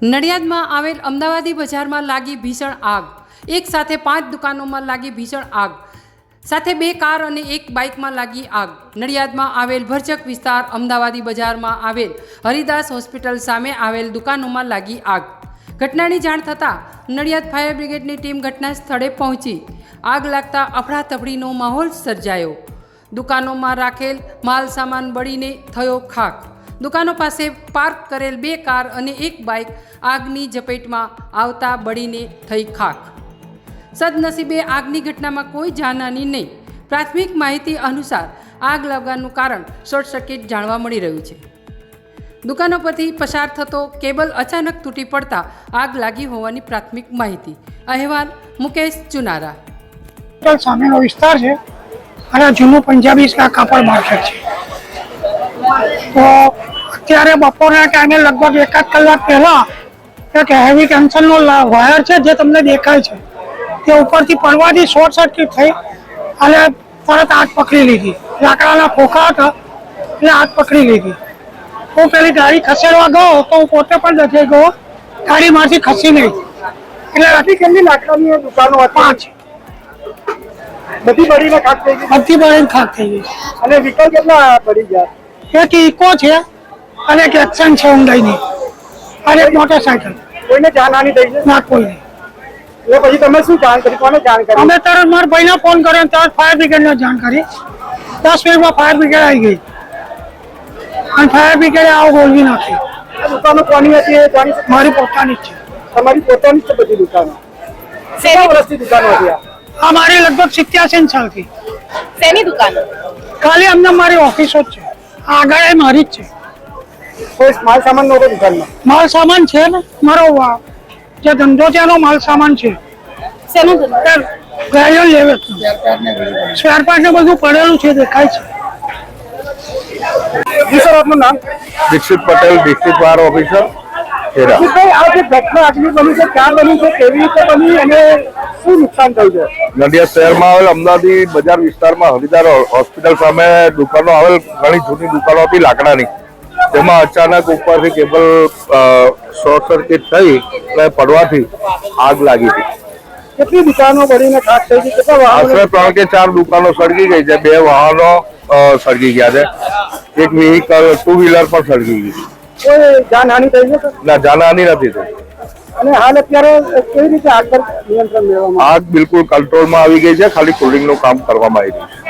નડિયાદમાં આવેલ અમદાવાદી બજારમાં લાગી ભીષણ આગ। એક સાથે 5 દુકાનોમાં લાગી ભીષણ આગ સાથે 2 કાર અને 1 બાઇકમાં લાગી આગ। નડિયાદમાં આવેલ ભરચક વિસ્તાર અમદાવાદી બજારમાં આવેલ હરિદાસ હોસ્પિટલ સામે આવેલ દુકાનોમાં લાગી આગ। ઘટનાની જાણ થતાં નડિયાદ ફાયર બ્રિગેડની ટીમ ઘટના સ્થળે પહોંચી આગ લાગતા અફડાતફડીનો માહોલ સર્જાયો। દુકાનોમાં રાખેલ માલ સામાન બળીને થયો ખાખ। દુકાનો પાસે પાર્ક કરેલ 2 કાર અને 1 બાઇક આગની ઝપેટમાં આવતા બળીને થઈ ખાખ। સદનસીબે આગની ઘટનામાં કોઈ જાનહાની નહીં। પ્રાથમિક માહિતી અનુસાર આગ લાગવાનું કારણ શોર્ટ સર્કિટ જાણવા મળી રહ્યું છે। દુકાનો પરથી પસાર થતો કેબલ અચાનક તૂટી પડતા આગ લાગી હોવાની પ્રાથમિક માહિતી। અહેવાલ મુકેશ ચુનારા। સામેનો વિસ્તાર છે અને જૂનું પંજાબી કાપડ માર્કેટ છે। તો અત્યારે બપોરના ટાઈમે લગભગ 1 કલાક પહેલા એક હેવી ટેન્શનનો વાયર છે જે તમને દેખાય છે તે ઉપરથી પડવાથી શોર્ટ સર્કિટ થઈ અને તરત આગ પકડી લીધી। લાકડાના ફોકા હતા એટલે આગ પકડી લીધી। હું પેલી ગાડી ખસેડવા ગયો તો હું પોતે પણ દજાઈ ગયો, ગાડીમાંથી ખસી નહીં। એટલે કેટલી લાકડાની દુકાનો હતી? 5 બધી બળીને ખાક થઈ ગઈ। બધી બળીને ખાક થઈ ગઈ। અને વિકલ કેટલા પડી ગયા? એક ઇકો છે અને એક એક્શન છે ઊંડાઈની અને એક મોટરસાયકલ। કોઈને જાનહાની થઈ છે? ના, કોઈ નહીં। એટલે પછી તમે શું જાણ કરી? કોને જાણ કરી? અમે તરત મારા ભાઈને ફોન કર્યો, તરત ફાયર બ્રિગેડને જાણ કરી। 10 મિનિટમાં ફાયર બ્રિગેડ આવી ગઈ અને ફાયર બ્રિગેડે આવો ગોળવી નાખી। આ દુકાનો કોની હતી? મારી પોતાની જ છે। તમારી પોતાની જ છે બધી દુકાનો? કેટલા વર્ષથી દુકાનો હતી આ? મારી લગભગ 87 સાલથી। શેની દુકાનો? ખાલી અમને મારી ઓફિસો જ છે, આગળ મારી જ છે। કોઈ માલ સામાન નહોતો દુકાનમાં? માલ સામાન છે ને, મારો જે ધંધો છે એનો માલ સામાન છે। શેનો ધંધો? ગાડીઓ લેવે સ્પેર પાર્ટ ને બધું પડેલું છે, દેખાય છે। જી સર, આપનું નામ? Dikshit Patel, district fire officer, Kheda. આ જે ઘટના આટલી બની છે, ક્યાં બની છે, કેવી રીતે બની અને શું નુકસાન થયું છે? નડિયાદ શહેરમાં આવેલ અમદાવાદી બજાર વિસ્તારમાં હરિદાસ હોસ્પિટલ સામે દુકાનો આવેલ ઘણી જૂની દુકાનો હતી લાકડાની। તેમાં અચાનક ઉપરથી કેબલ શોર્ટ સર્કિટ થઈ અને પડવાથી આગ લાગી હતી। કેટલી દુકાનો બળીને ખાક થઈ ગઈ? કેટલા વાહનો? આશરે 3 કે 4 દુકાનો સળગી ગઈ છે, 2 વાહનો સળગી ગયા છે, એક વ્હીકલ 2 વ્હીલર પણ સળગી ગઈ। કોઈ જાનહાની થઈ છે? ના, જાનહાની નથી થઈ। અને હાલ અત્યારે કેવી રીતે આગ પર નિયંત્રણ મેળવવામાં? આગ બિલકુલ કંટ્રોલમાં આવી ગઈ છે, ખાલી કુલિંગનું કામ કરવામાં આવી રહ્યું છે।